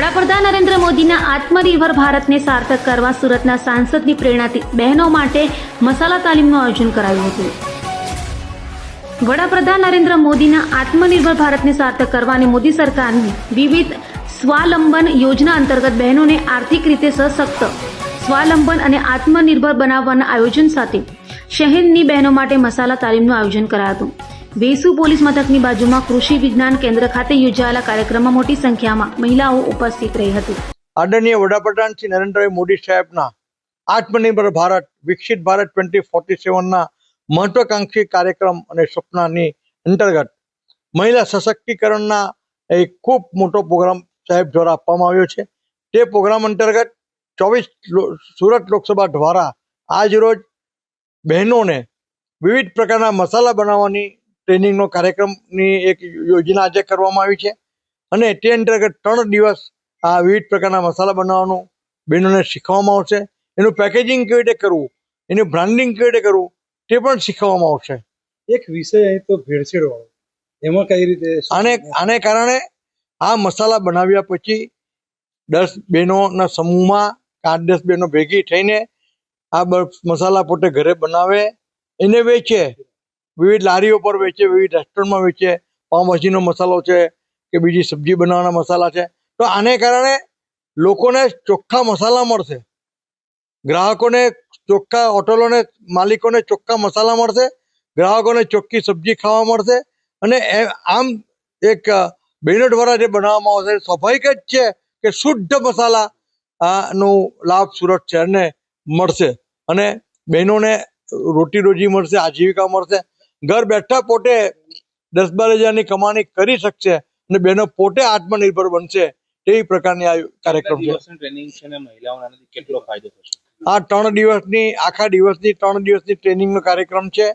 વડાપ્રધાન નરેન્દ્ર મોદીના આત્મનિર્ભર ભારતને સાર્થક કરવા સુરતના સાંસદની પ્રેરણાથી બહેનો માટે મસાલા તાલીમનું આયોજન કરાયું હતું। વડાપ્રધાન નરેન્દ્ર મોદીના આત્મનિર્ભર ભારતને સાર્થક કરવા અને મોદી સરકારની વિવિધ સ્વાવલંબન યોજના અંતર્ગત બહેનોને આર્થિક રીતે સશક્ત, સ્વાવલંબન અને આત્મનિર્ભર બનાવવાના આયોજન સાથે શહેરની બહેનો માટે મસાલા તાલીમનું આયોજન કરાયું હતું। વેસુ પોલીસ મથકની બાજુમાં કૃષિ વિજ્ઞાન કેન્દ્ર ખાતે યોજાયેલા કાર્યક્રમમાં મોટી સંખ્યામાં મહિલાઓ ઉપસ્થિત રહી હતી। આદરણીય વડાપ્રધાન શ્રી નરેન્દ્રભાઈ મોદી સાહેબના આત્મનિર્ભર ભારત વિકસિત ભારત 2047ના મહત્વાકાંક્ષી કાર્યક્રમ અને સપનાની અંતર્ગત મહિલા સશક્તિકરણના એક ખૂબ મોટો પ્રોગ્રામ સાહેબ દ્વારા આપવામાં આવ્યો છે। તે પ્રોગ્રામ અંતર્ગત 24 સુરત લોકસભા દ્વારા આજ રોજ બહેનોને વિવિધ પ્રકારના મસાલા બનાવવાની ટ્રેનિંગનો કાર્યક્રમની એક યોજના આજે કરવામાં આવી છે અને તે અંતર્ગત 3 દિવસ આ વિવિધ પ્રકારના મસાલા બનાવવાનું બહેનોને શીખવવામાં આવશે। એનું પેકેજિંગ કેવી રીતે કરવું, એનું બ્રાન્ડિંગ કેવી રીતે કરવું તે પણ શીખવવામાં આવશે। એક વિષય તો ભેળસેળ વાળો, એમાં કઈ રીતે આને કારણે આ મસાલા બનાવ્યા પછી 10 બહેનોના સમૂહમાં 8-10 બહેનો ભેગી થઈને આ મસાલા પોતે ઘરે બનાવે, એને વેચે, વિવિધ લારીઓ પર વેચે, વિવિધ રેસ્ટોરન્ટમાં વેચે। પાઉંભાજીનો મસાલો છે કે બીજી સબ્જી બનાવવાના મસાલા છે, તો આને કારણે લોકોને ચોખ્ખા મસાલા મળશે, ગ્રાહકોને ચોખ્ખા, હોટલોને માલિકોને ચોખ્ખા મસાલા મળશે, ગ્રાહકોને ચોખ્ખી સબ્જી ખાવા મળશે અને આમ એક બહેનો દ્વારા જે બનાવવામાં આવશે સ્વાભાવિક જ છે કે શુદ્ધ મસાલા નો લાભ સુરત શહેરને મળશે અને બહેનોને રોટી રોજી મળશે, આજીવિકા મળશે, ઘર બેઠા પોતે 10-12 હજારની કમાણી કરી શકશે અને બહેનો પોતે આત્મનિર્ભર બનશે। તેવી પ્રકારની આ કાર્યક્રમ છે। આ 3 દિવસની આખા દિવસની 3 દિવસની ટ્રેનિંગનો કાર્યક્રમ છે,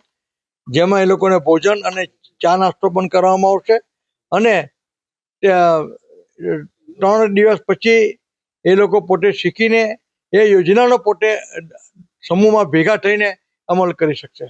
જેમાં એ લોકોને ભોજન અને ચા નાસ્તો પણ કરવામાં આવશે અને 3 દિવસ પછી એ લોકો પોતે શીખીને એ યોજનાનો પોતે સમૂહમાં ભેગા થઈને અમલ કરી શકશે।